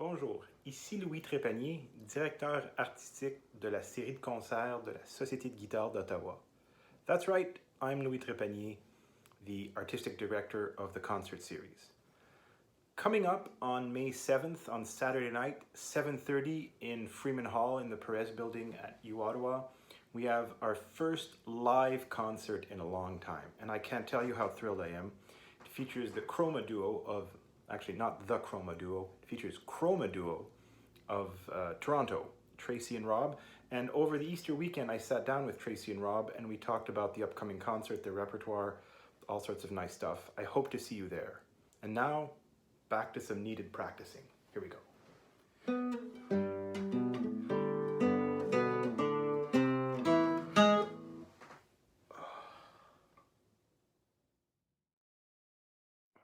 Bonjour, ici Louis Trépanier, directeur artistique de la série de concerts de la Société de guitare d'Ottawa. That's right, I'm Louis Trépanier, the artistic director of the concert series. Coming up on May 7th on Saturday night, 7:30 in Freiman Hall in the Pérez building at uOttawa, we have our first live concert in a long time, and I can't tell you how thrilled I am. It features the ChromaDuo of, actually not the ChromaDuo, it features ChromaDuo of Toronto, Tracy and Rob. And over the Easter weekend, I sat down with Tracy and Rob and we talked about the upcoming concert, their repertoire, all sorts of nice stuff. I hope to see you there. And now, back to some needed practicing. Here we go.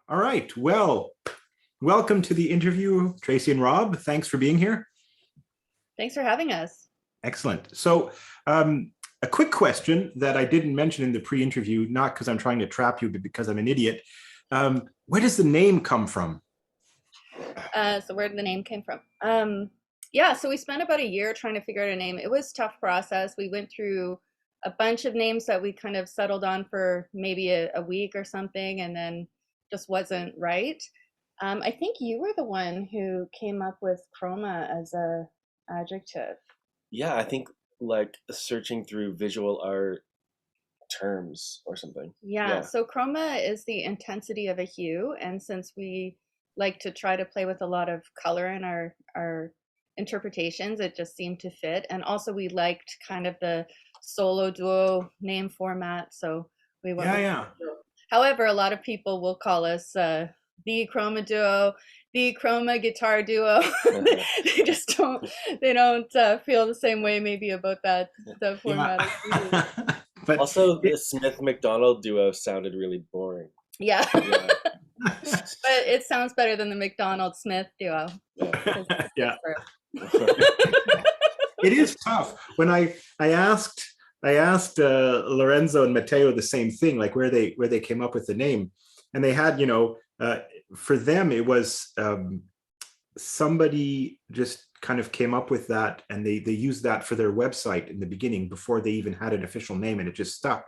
All right, well, welcome to the interview, Tracy and Rob. Thanks for being here. Thanks for having us. Excellent. So a quick question that I didn't mention in the pre-interview, not because I'm trying to trap you, but because I'm an idiot. Where does the name come from? So where did the name came from? Yeah, so we spent about a year trying to figure out a name. It was a tough process. We went through a bunch of names that we kind of settled on for maybe a week or something, and then just wasn't right. I think you were the one who came up with chroma as a adjective. Yeah, I think like searching through visual art terms or something. Yeah, so chroma is the intensity of a hue, and since we like to try to play with a lot of color in our interpretations, it just seemed to fit. And also we liked kind of the solo duo name format, so we went with Yeah. However, a lot of people will call us the ChromaDuo, the Chroma Guitar Duo. They just don't feel the same way maybe about that the format as we do. But also the Smith MacDonald duo sounded really boring. Yeah. But it sounds better than the MacDonald Smith duo. Yeah. It is tough. When I asked Lorenzo and Matteo the same thing, like where they came up with the name, and they had, for them it was somebody just kind of came up with that, and they used that for their website in the beginning before they even had an official name, and it just stuck.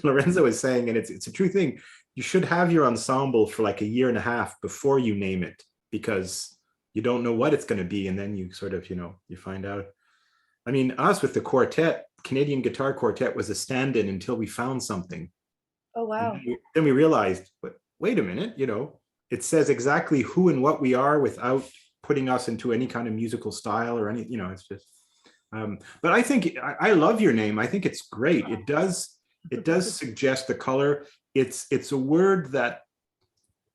Lorenzo is saying, and it's a true thing, you should have your ensemble for like a year and a half before you name it, because you don't know what it's going to be, and then you sort of, you find out. I mean, us with the quartet, Canadian Guitar Quartet, was a stand-in until we found something. Oh, wow. Then we realized, but wait a minute, it says exactly who and what we are without putting us into any kind of musical style or any, it's just, but I think, I love your name. I think it's great. It does suggest the color. It's a word that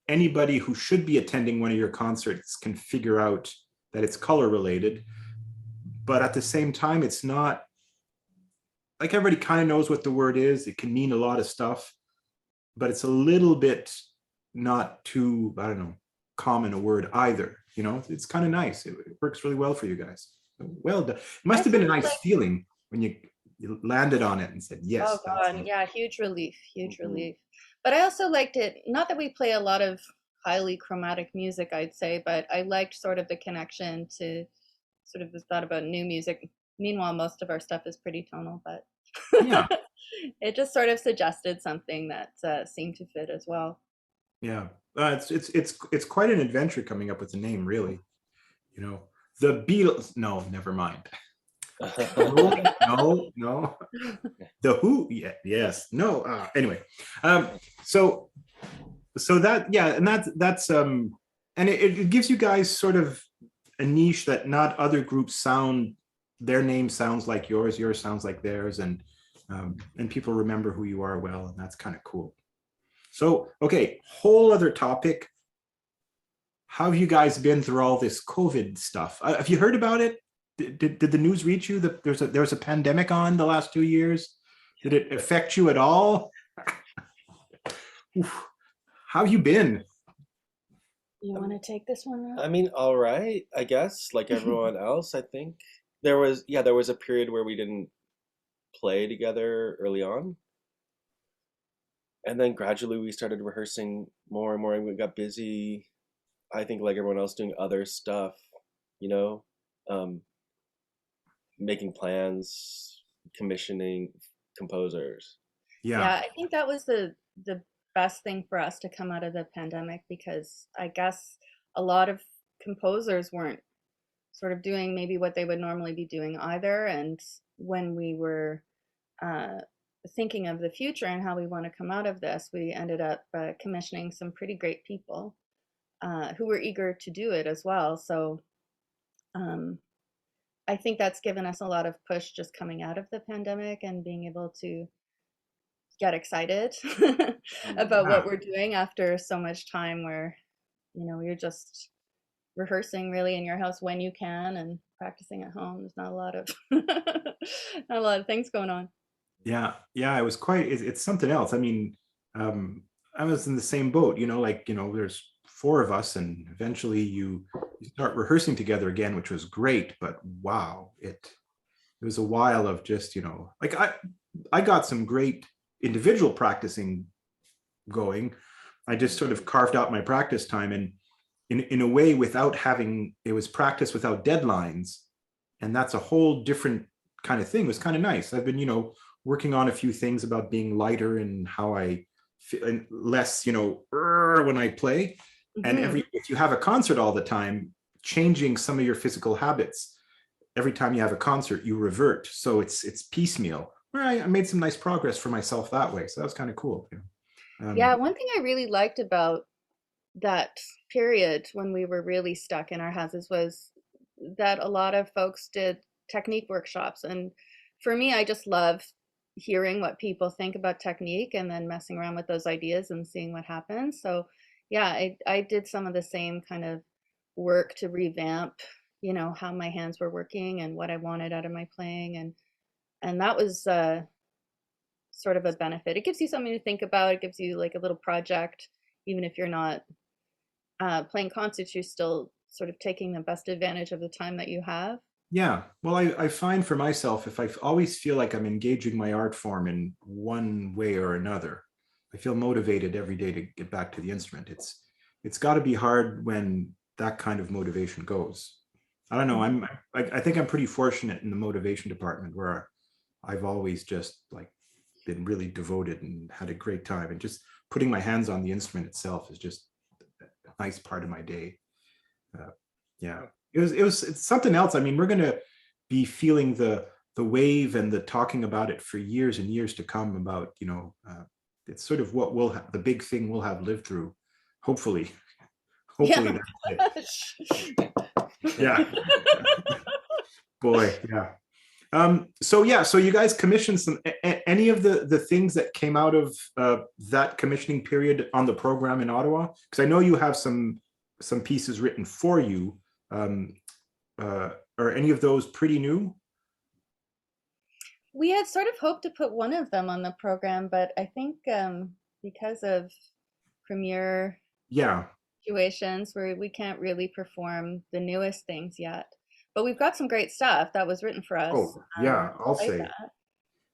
anybody who should be attending one of your concerts can figure out that it's color related. But at the same time, it's not, like, everybody kind of knows what the word is. It can mean a lot of stuff, but it's a little bit not too, I don't know, common a word either. It's kind of nice. It works really well for you guys. Well done. It must have been a nice feeling when you landed on it and said, yes. Oh, God. Yeah, huge relief, relief. But I also liked it, not that we play a lot of highly chromatic music, I'd say, but I liked sort of the connection to sort of the thought about new music. Meanwhile, most of our stuff is pretty tonal, but yeah, it just sort of suggested something that seemed to fit as well. Yeah, it's quite an adventure coming up with the name, really. The Beatles. No, never mind. No. The Who? Yeah, yes. No. Anyway, so that, yeah, and that's and it gives you guys sort of a niche that not other groups their name sounds like yours sounds like theirs, and people remember who you are well, and that's kind of cool. So, okay, whole other topic. How have you guys been through all this COVID stuff? Have you heard about it? Did the news reach you that there was a pandemic on the last 2 years? Did it affect you at all? How have you been? You want to take this one, Rob? I mean, all right, I guess, like everyone else. I think there was a period where we didn't play together early on, and then gradually we started rehearsing more and more, and we got busy. I think like everyone else doing other stuff. you know, um, making plans, commissioning composers. Yeah, I think that was the best thing for us to come out of the pandemic, because I guess a lot of composers weren't sort of doing maybe what they would normally be doing either. And when we were uh, thinking of the future and how we want to come out of this, we ended up commissioning some pretty great people who were eager to do it as well. So um, I think that's given us a lot of push just coming out of the pandemic and being able to get excited about what we're doing after so much time where, you know, you're just rehearsing really in your house when you can and practicing at home. There's not a lot of not a lot of things going on. Yeah, yeah, it was quite, it's something else. I mean, um, I was in the same boat, you know, like, you know, there's four of us and eventually you start rehearsing together again, which was great, but wow, it was a while of just, you know, like I got some great individual practicing going. I just sort of carved out my practice time, and in a way, without having, it was practice without deadlines, and that's a whole different kind of thing. It was kind of nice. I've been, you know, working on a few things about being lighter and how I feel, and less, you know, when I play. And if you have a concert all the time, changing some of your physical habits every time you have a concert, you revert. So it's piecemeal. I made some nice progress for myself that way. So that was kind of cool. Yeah, one thing I really liked about that period when we were really stuck in our houses was that a lot of folks did technique workshops. And for me, I just love hearing what people think about technique and then messing around with those ideas and seeing what happens. So yeah, I did some of the same kind of work to revamp, you know, how my hands were working and what I wanted out of my playing. And that was sort of a benefit. It gives you something to think about. It gives you like a little project, even if you're not playing concerts, you're still sort of taking the best advantage of the time that you have. Yeah. Well, I find for myself, if I always feel like I'm engaging my art form in one way or another, I feel motivated every day to get back to the instrument. It's got to be hard when that kind of motivation goes. I don't know. I think I'm pretty fortunate in the motivation department where I've always just like been really devoted and had a great time. And just putting my hands on the instrument itself is just a nice part of my day. Yeah, it's something else. I mean, we're gonna be feeling the wave and the talking about it for years and years to come. About, you know, it's sort of what the big thing we'll have lived through. Hopefully, hopefully that's it. Yeah. Boy, yeah. So yeah, so you guys commissioned some any of the things that came out of that commissioning period on the program in Ottawa? Because I know you have some pieces written for you. Are any of those pretty new? We had sort of hoped to put one of them on the program, but I think because of premiere Yeah. situations where we can't really perform the newest things yet. But we've got some great stuff that was written for us. Oh, yeah, I'll say. That.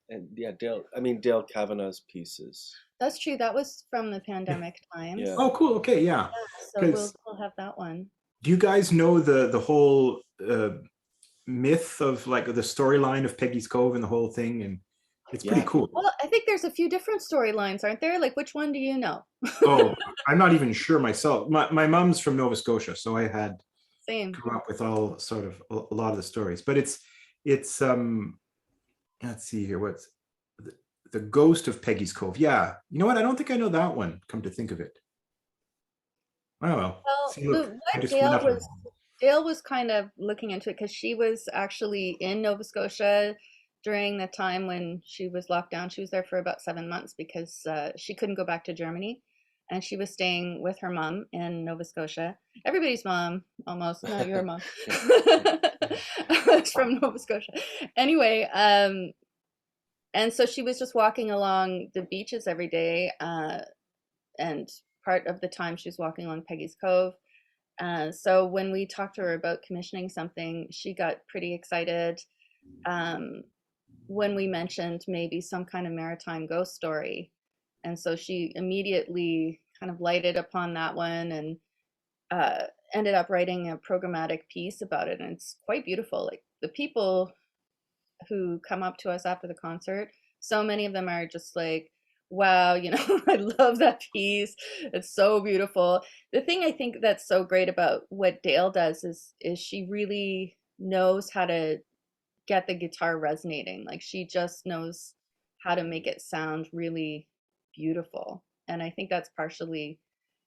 And yeah, Dale Kavanagh's pieces. That's true. That was from the pandemic times. Yeah. Oh, cool. Okay, yeah. So we'll have that one. Do you guys know the whole myth of like the storyline of Peggy's Cove and the whole thing? And it's pretty cool. Well, I think there's a few different storylines, aren't there? Like, which one do you know? Oh, I'm not even sure myself. My mom's from Nova Scotia, so I had come up with all sort of a lot of the stories. But it's let's see here, what's the Ghost of Peggy's Cove. Yeah, you know what? I don't think I know that one. Come to think of it. Oh well. See, look, Dale was kind of looking into it because she was actually in Nova Scotia during the time when she was locked down. She was there for about 7 months because she couldn't go back to Germany, and she was staying with her mom in Nova Scotia. Everybody's mom, almost, not your mom. It's from Nova Scotia. Anyway, and so she was just walking along the beaches every day, and part of the time she was walking along Peggy's Cove. So when we talked to her about commissioning something, she got pretty excited when we mentioned maybe some kind of maritime ghost story. And so she immediately kind of lighted upon that one. And ended up writing a programmatic piece about it, and it's quite beautiful. Like the people who come up to us after the concert, so many of them are just like, wow, I love that piece. It's so beautiful. The thing I think that's so great about what Dale does is she really knows how to get the guitar resonating. Like she just knows how to make it sound really beautiful. And I think that's partially,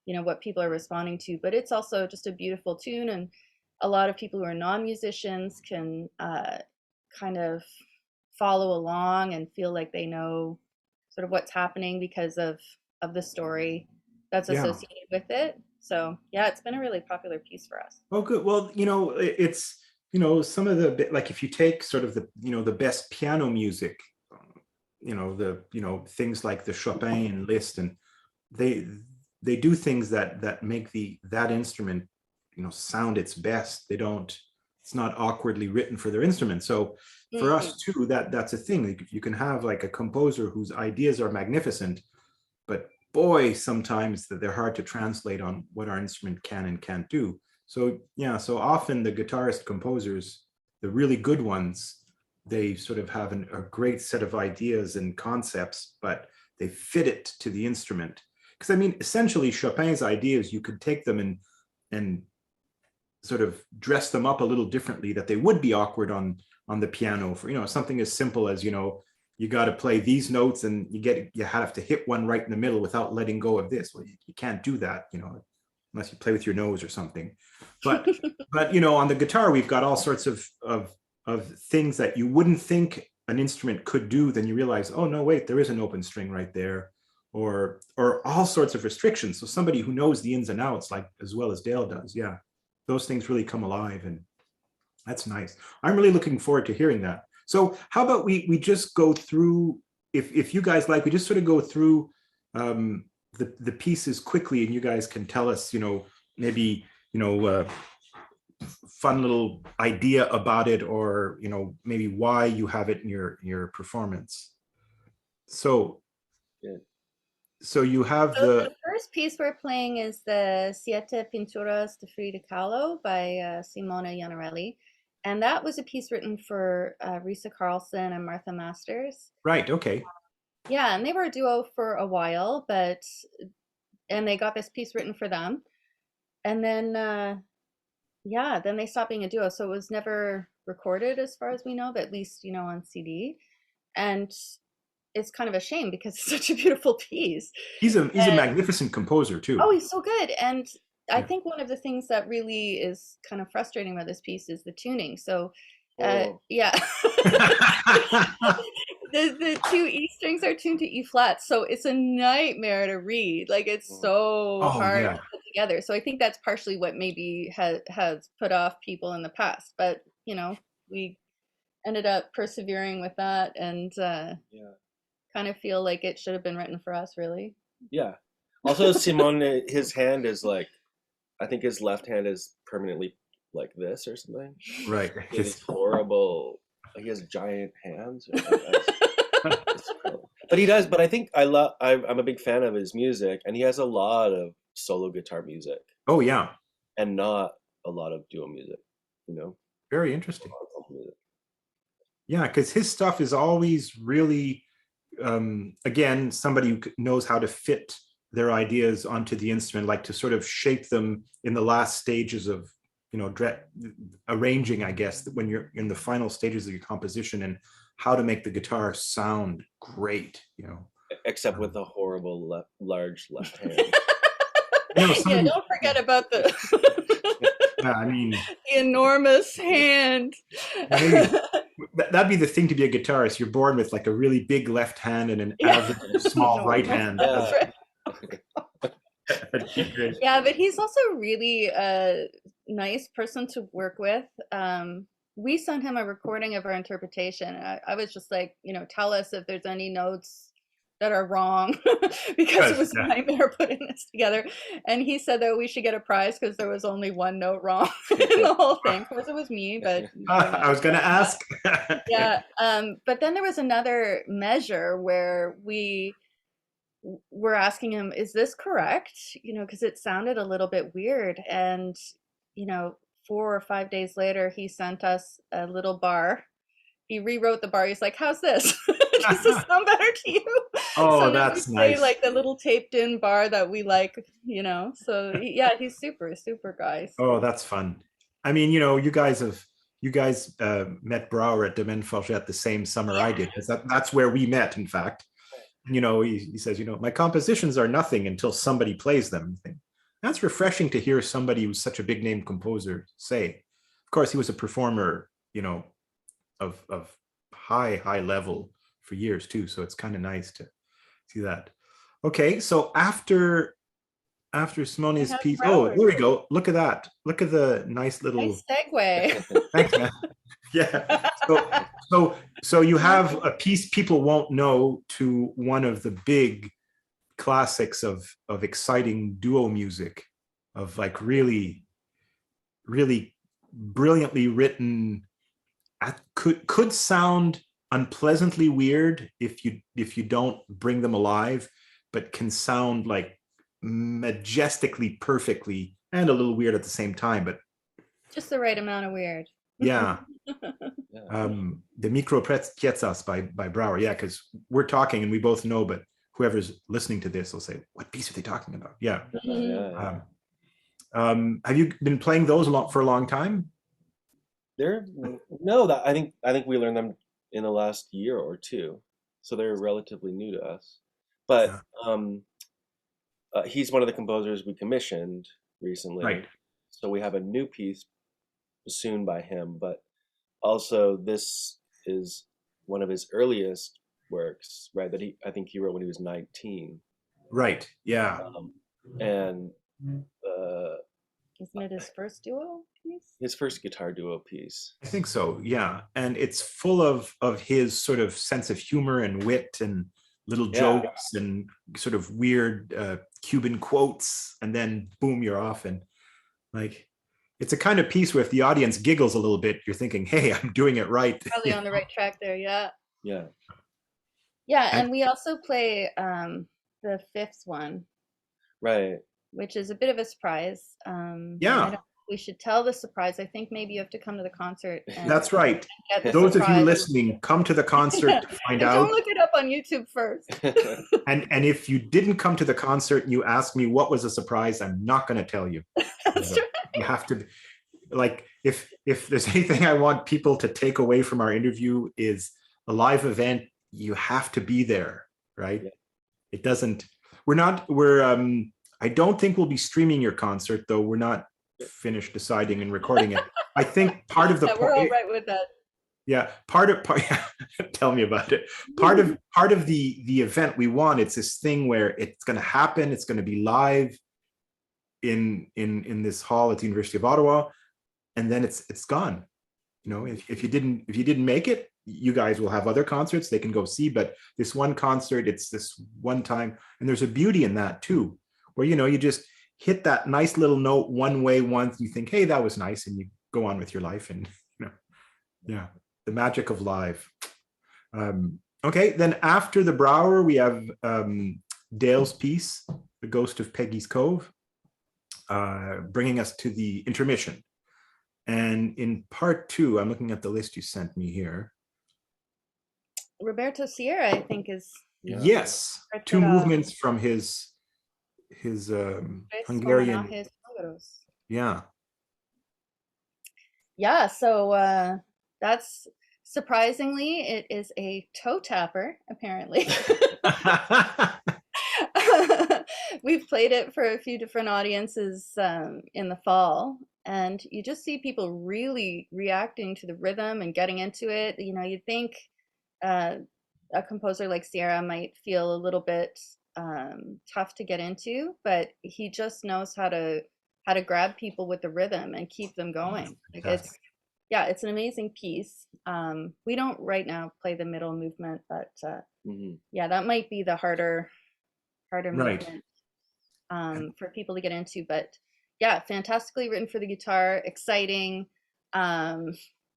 what people are responding to, but it's also just a beautiful tune. And a lot of people who are non-musicians can kind of follow along and feel like they know sort of what's happening because of the story that's Yeah. associated with it. So yeah, it's been a really popular piece for us. Oh, good. Well, it's some of the, like, if you take sort of the the best piano music, the things like the Chopin and Liszt, and they do things that make that instrument sound its best. It's not awkwardly written for their instrument. So for us too, that's a thing. You can have like a composer whose ideas are magnificent, but boy, sometimes that they're hard to translate on what our instrument can and can't do. So yeah, so often the guitarist composers, the really good ones, they sort of have a great set of ideas and concepts, but they fit it to the instrument. Because I mean, essentially Chopin's ideas, you could take them and sort of dress them up a little differently, that they would be awkward on the piano, for something as simple as you got to play these notes and you have to hit one right in the middle without letting go of this. Well, you can't do that, unless you play with your nose or something. But on the guitar, we've got all sorts of things that you wouldn't think an instrument could do. Then you realize, oh no, wait, there is an open string right there, or all sorts of restrictions. So somebody who knows the ins and outs, like as well as Dale does, yeah, those things really come alive, and that's nice. I'm really looking forward to hearing that. So how about we just go through, if you guys like, we just sort of go through the pieces quickly, and you guys can tell us, maybe, fun little idea about it, or, maybe why you have it in your performance. So, yeah. So you have the first piece we're playing is the Siete Pinturas de Frida Kahlo by Simona Iannarelli. And that was a piece written for Risa Carlson and Martha Masters. Right, okay. Yeah, and they were a duo for a while, and they got this piece written for them. And then, then they stopped being a duo. So it was never recorded as far as we know, but at least, on CD. And it's kind of a shame because it's such a beautiful piece. He's a magnificent composer too. Oh, he's so good. And I think one of the things that really is kind of frustrating about this piece is the tuning. So, yeah, the two E strings are tuned to E flat, so it's a nightmare to read. Like it's so hard to put together. So I think that's partially what maybe has put off people in the past. But we ended up persevering with that, and kind of feel like it should have been written for us, really. Yeah. Also, Simone, his hand is like, I think his left hand is permanently like this or something. Right. It's horrible. Like he has giant hands. But he does. But I think I'm a big fan of his music, and he has a lot of solo guitar music. Oh yeah. And not a lot of duo music. Very interesting. Yeah, because his stuff is always really. Again, somebody who knows how to fit their ideas onto the instrument, like to sort of shape them in the last stages of, arranging, I guess, when you're in the final stages of your composition, and how to make the guitar sound great, Except with a horrible large left hand. Yeah, don't forget about the the enormous hand. That'd be the thing to be a guitarist. You're born with like a really big left hand and an average small right hand. Yeah, but he's also really a nice person to work with. We sent him a recording of our interpretation. I was just like, tell us if there's any notes that are wrong, because it was a nightmare putting this together. And he said that we should get a prize because there was only one note wrong in the whole thing. Of course, it was me, but I was going to ask. Yeah, but then there was another measure where we were asking him, "Is this correct?" Because it sounded a little bit weird, and you know, 4 or 5 days later, he sent us a little bar. He rewrote the bar. He's like, "How's this? Does this sound better to you?" So Oh, now we that's play nice. like the little taped in bar that we like, you know. So yeah, he's super guy. Oh, So that's fun. I mean, you guys met Brower at Domaine Forget the same summer I did, because that's where we met, in fact. He says, my compositions are nothing until somebody plays them. That's refreshing to hear somebody who's such a big name composer say. Of course, he was a performer, of high level for years too. So it's kind of nice to see that. Okay, so after Simone's piece, oh, there we go. Look at that. Look at the nice little. nice segue. Thanks, man. Yeah. So you have a piece people won't know to one of the big classics of exciting duo music, of like really brilliantly written. Could sound unpleasantly weird if you don't bring them alive, but can sound like majestically perfectly and a little weird at the same time, but Just the right amount of weird. yeah. The Micro Piezas by Brower. Yeah, because we're talking and we both know, but whoever's listening to this will say, what piece are they talking about? Yeah. Have you been playing those for a long time? I think we learned them in the last year or two, so they're relatively new to us. But he's one of the composers we commissioned recently, right? So we have a new piece soon by him. But also, this is one of his earliest works, right? That I think he wrote when he was 19. Right. Yeah. And isn't it his first duo piece? His first guitar duo piece. I think so. Yeah, and it's full of his sort of sense of humor and wit and little jokes and sort of weird Cuban quotes, and then boom, you're off. And like, it's a kind of piece where if the audience giggles a little bit, you're thinking, hey, I'm doing it right. Probably on the right track there. Yeah. Yeah, and we also play the fifth one, right, which is a bit of a surprise. I don't think we should tell the surprise. I think maybe you have to come to the concert. That's right. Those of you listening, come to the concert to find out. Don't look it up on YouTube first. and if you didn't come to the concert and you ask me what was a surprise, I'm not going to tell you. That's right. You have to, like, if there's anything I want people to take away from our interview, is a live event, you have to be there, right? It doesn't, I don't think we'll be streaming your concert, though. We're not finished deciding and recording it. I think part of the we're all right with that. Yeah, tell me about it. Part of the event we want, it's this thing where it's going to happen. It's going to be live in this hall at the University of Ottawa, and then it's gone. If you didn't make it, you guys will have other concerts they can go see. But this one concert, it's this one time, and there's a beauty in that too, where you just hit that nice little note one way once, you think, hey, that was nice, and you go on with your life. And yeah, the magic of live. Okay, then after the Brower, we have Dale's piece, The Ghost of Peggy's Cove, bringing us to the intermission. And in part two, I'm looking at the list you sent me here. Roberto Sierra, I think, is yes, two movements from his Hungarian. Yeah, so that's surprisingly, it is a toe tapper, apparently. We've played it for a few different audiences in the fall, and you just see people really reacting to the rhythm and getting into it. You'd think a composer like Sierra might feel a little bit tough to get into, but he just knows how to grab people with the rhythm and keep them going. Like, it's an amazing piece. We don't right now play the middle movement, but that might be the harder movement for people to get into. But yeah, fantastically written for the guitar, exciting,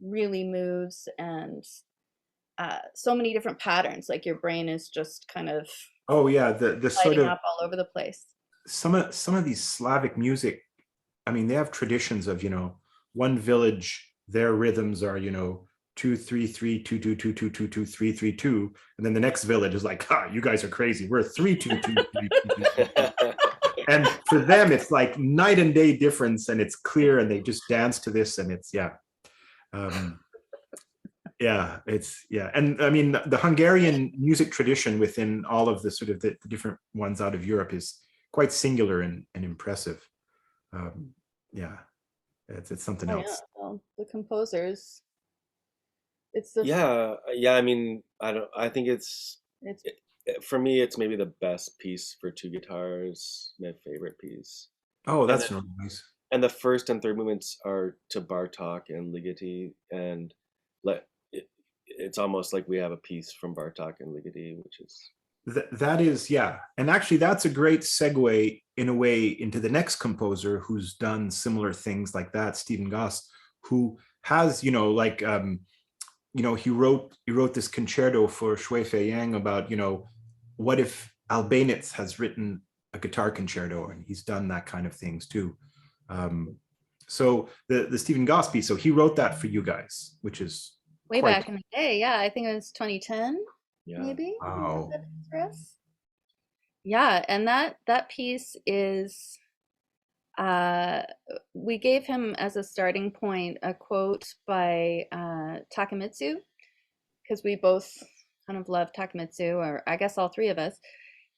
really moves, and so many different patterns. Like, your brain is just kind of the sort of up all over the place. Some of these Slavic music I mean, they have traditions of, one village, their rhythms are, 2-3-3, 2-2-2-2-2-2-3-3-2, and then the next village is like, you guys are crazy. We're 3-2-2-3-2-2. And for them, it's like night and day difference, and it's clear, and they just dance to this, and it's and I mean the Hungarian music tradition within all of the sort of the different ones out of Europe is quite singular and impressive. It's something else. Yeah. Well, the composers. It's the I mean, I think it's it's for me, it's maybe the best piece for two guitars, my favorite piece. Oh, that's And really nice. And the first and third movements are to Bartok and Ligeti, and it's almost like we have a piece from Bartok and Ligeti, which is that is, yeah. And actually that's a great segue in a way into the next composer who's done similar things like that, Stephen Goss, who has, he wrote this concerto for Shui Fei Yang about, what if Albaniz has written a guitar concerto, and he's done that kind of things too. So the Stephen Goss piece, so he wrote that for you guys, which is way back in the day. Yeah, I think it was 2010, maybe. Wow. Yeah, and that piece is, we gave him as a starting point a quote by Takemitsu, because we both kind of love Takemitsu, or I guess all three of us.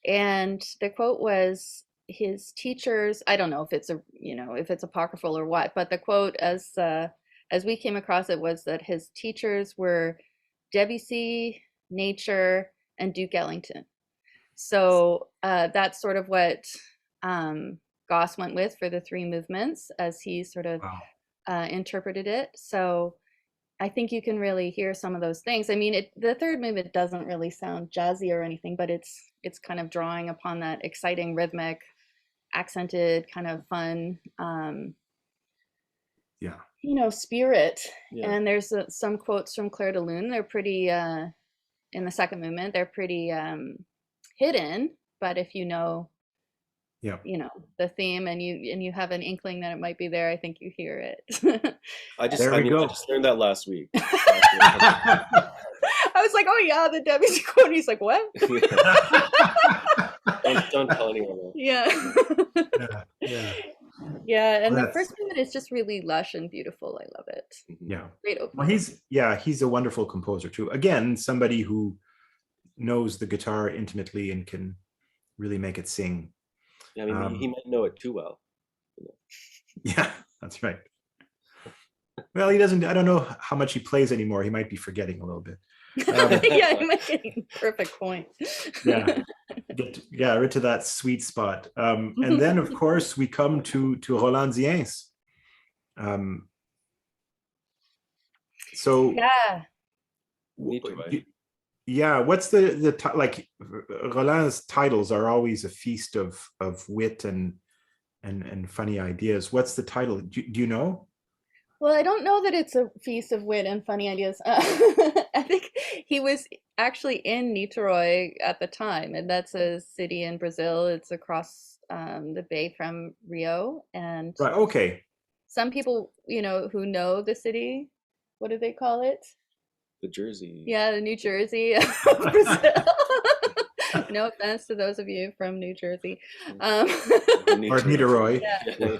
And the quote was, his teachers, I don't know if it's if it's apocryphal or what, but the quote as we came across it was that his teachers were Debussy, Nature, and Duke Ellington. So that's sort of what Goss went with for the three movements as he sort of interpreted it. So I think you can really hear some of those things. I mean, the third movement doesn't really sound jazzy or anything, but it's kind of drawing upon that exciting rhythmic, accented, kind of fun, spirit. Yeah. And there's some quotes from Claire de Lune. They're pretty, in the second movement, they're pretty hidden, but if the theme and you have an inkling that it might be there, I think you hear it. I just learned that last week. I was like, oh yeah, the Debbie's quote. He's like, what? don't tell anyone. Yeah. And the first movement is just really lush and beautiful. I love it. Yeah. Great opening. Well, he's a wonderful composer too. Again, somebody who knows the guitar intimately and can really make it sing. Yeah, I mean, he might know it too well. Yeah, that's right. Well, he doesn't. I don't know how much he plays anymore. He might be forgetting a little bit. Yeah, he might get perfect point. Right to that sweet spot. And then, of course, we come to Roland Ziens. So what's the like? Roland's titles are always a feast of wit and funny ideas. What's the title? Do you know? Well, I don't know that it's a feast of wit and funny ideas. I think he was actually in Niterói at the time, and that's a city in Brazil. It's across the bay from Rio. And right, okay. Some people, who know the city, what do they call it? The Jersey. Yeah, the New Jersey of Brazil. No offense to those of you from New Jersey. Or Niterói. Yeah.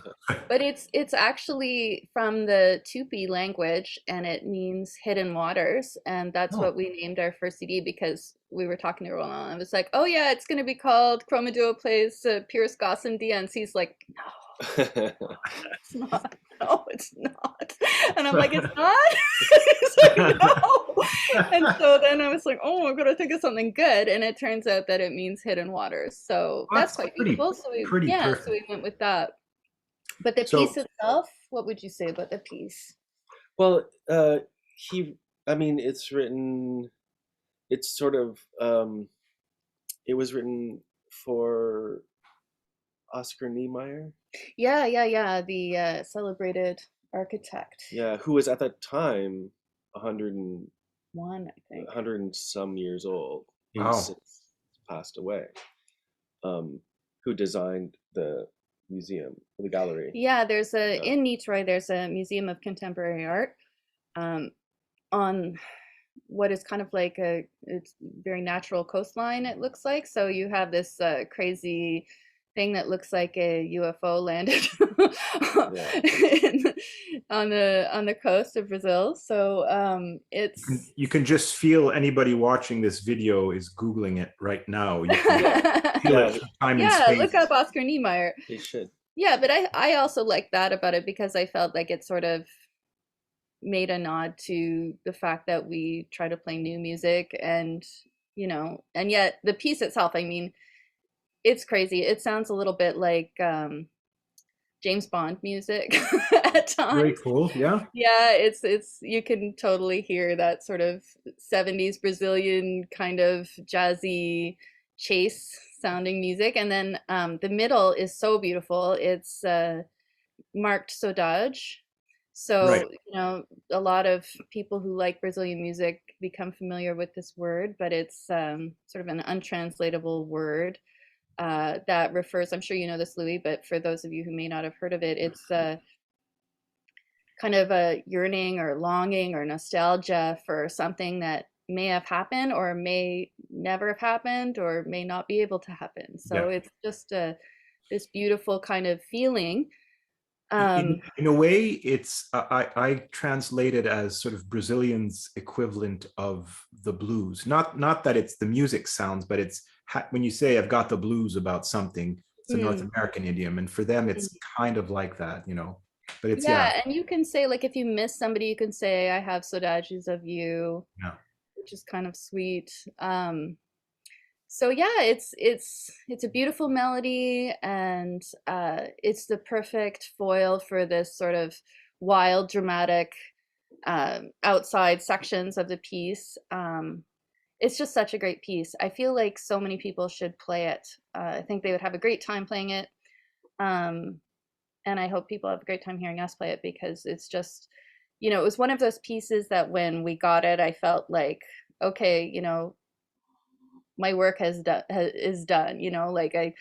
But it's actually from the Tupi language, and it means hidden waters. And that's what we named our first CD, because we were talking to Roland. I was like, oh yeah, it's going to be called ChromaDuo Plays Pyrrhus Goss and Dance. He's like, no, it's not. No, it's not. And I'm like, it's not? He's like, no. And so then I was like, oh, I'm going to think of something good. And it turns out that it means hidden waters. So that's quite beautiful. So we went with that. But the piece itself, what would you say about the piece? Well, it's sort of, it was written for Oscar Niemeyer. Yeah, the celebrated architect. Yeah, who was at that time 101, I think. 100 and some years old. Wow. He's since passed away. Who designed the museum, the gallery. Yeah, there's in Nitroy, there's a museum of contemporary art on what is kind of like it's very natural coastline, it looks like. So you have this crazy thing that looks like a UFO landed on the coast of Brazil. So it's you can just feel anybody watching this video is Googling it right now. You can feel it time and space. Look up Oscar Niemeyer. They should. Yeah, but I also like that about it because I felt like it sort of made a nod to the fact that we try to play new music, and and yet the piece itself, I mean, it's crazy. It sounds a little bit like James Bond music at times. Very cool. Yeah. Yeah, it's you can totally hear that sort of 70s Brazilian kind of jazzy chase sounding music. And then the middle is so beautiful. It's marked saudade. So, a lot of people who like Brazilian music become familiar with this word, but it's sort of an untranslatable word that refers, I'm sure you know this, Louis, but for those of you who may not have heard of it, it's kind of a yearning or longing or nostalgia for something that may have happened or may never have happened or may not be able to happen. So it's just this beautiful kind of feeling. In a way, it's I translate it as sort of Brazilian's equivalent of the blues. Not that it's the music sounds, but it's when you say I've got the blues about something, it's a North American idiom, and for them it's kind of like that, But it's and you can say, like, if you miss somebody, you can say I have saudades of you, which is kind of sweet. So yeah, it's a beautiful melody, and it's the perfect foil for this sort of wild, dramatic outside sections of the piece. It's just such a great piece. I feel like so many people should play it. I think they would have a great time playing it. And I hope people have a great time hearing us play it, because it's just, it was one of those pieces that when we got it, I felt like, okay, my work is done, like I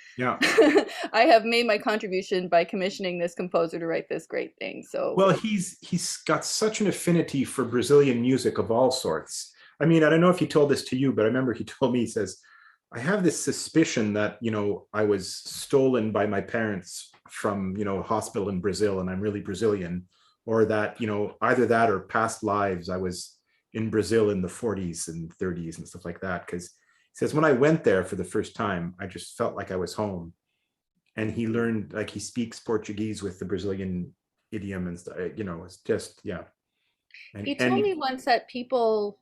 I have made my contribution by commissioning this composer to write this great thing. So well, he's got such an affinity for Brazilian music of all sorts. I mean, I don't know if he told this to you, but I remember he told me, he says, I have this suspicion that, I was stolen by my parents from, a hospital in Brazil and I'm really Brazilian, or that, either that or past lives, I was in Brazil in the 40s and 30s and stuff like that. Because he says, when I went there for the first time, I just felt like I was home. And he learned, like, he speaks Portuguese with the Brazilian idiom and stuff, it's just, And, he told me once that people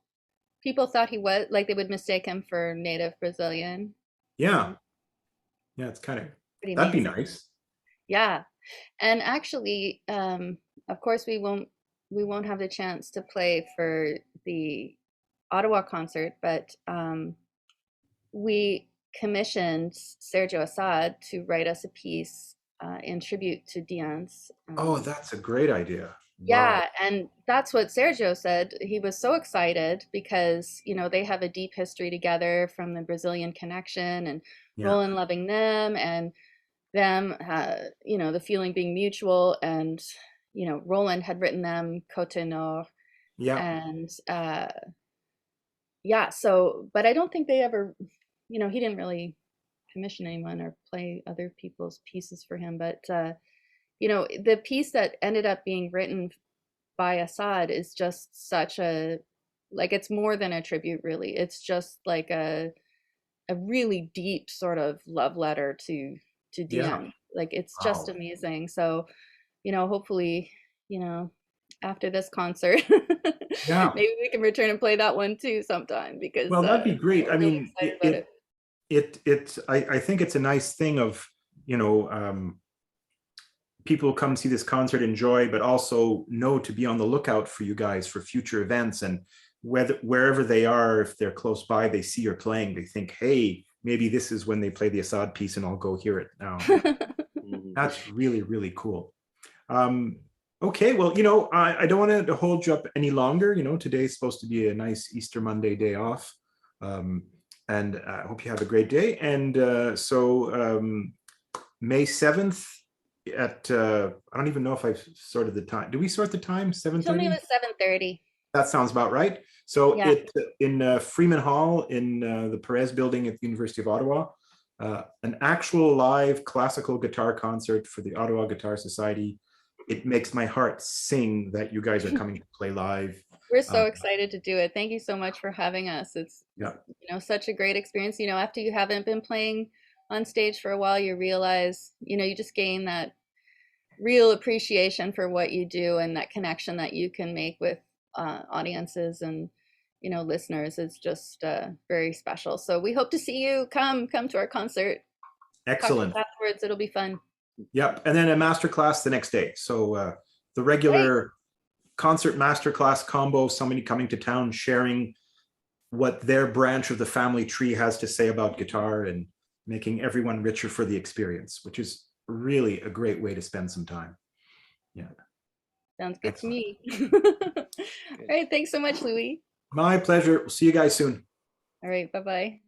thought he was, like, they would mistake him for native Brazilian. Yeah, it's kind of, that'd be nice. Yeah. And actually, of course, we won't have the chance to play for the Ottawa concert, but we commissioned Sergio Assad to write us a piece in tribute to Dian's. Oh, that's a great idea. Yeah, Wow. and that's what Sergio said. He was so excited because, they have a deep history together from the Brazilian connection, and Roland loving them, and them, the feeling being mutual. And, Roland had written them Côte Nord. Yeah. And so, but I don't think they ever, he didn't really commission anyone or play other people's pieces for him. But, the piece that ended up being written by Assad is just such a, like, it's more than a tribute, really. It's just like a really deep sort of love letter to Dian. Like, it's just amazing. So, hopefully, after this concert, maybe we can return and play that one too sometime, because that'd be great. I mean, I think it's a nice thing of, people come see this concert, enjoy, but also know to be on the lookout for you guys for future events. And wherever they are, if they're close by, they see you're playing, they think, hey, maybe this is when they play the Assad piece and I'll go hear it now. That's really, really cool. Okay, well, I don't want to hold you up any longer. Today's supposed to be a nice Easter Monday day off. And I hope you have a great day. And so May 7th, at I don't even know if I've sorted the time. Do we sort the time? You told me it 7:30? was 7:30. That sounds about right. So Yeah. it in Freiman Hall in the Pérez building at the University of Ottawa, an actual live classical guitar concert for the Ottawa Guitar Society. It makes my heart sing that you guys are coming to play live. We're so excited to do it. Thank you so much for having us. It's Yeah. Such a great experience. After you haven't been playing on stage for a while, you realize, you just gain that real appreciation for what you do, and that connection that you can make with audiences and listeners is just very special. So we hope to see you. Come to our concert. Excellent. Talk to us afterwards. It'll be fun. Yep. And then a masterclass the next day. So the regular concert masterclass combo, somebody coming to town sharing what their branch of the family tree has to say about guitar and making everyone richer for the experience, which is really a great way to spend some time. Yeah. Sounds good Excellent. to me. All right. Thanks so much, Louis. My pleasure. We'll see you guys soon. All right. Bye-bye.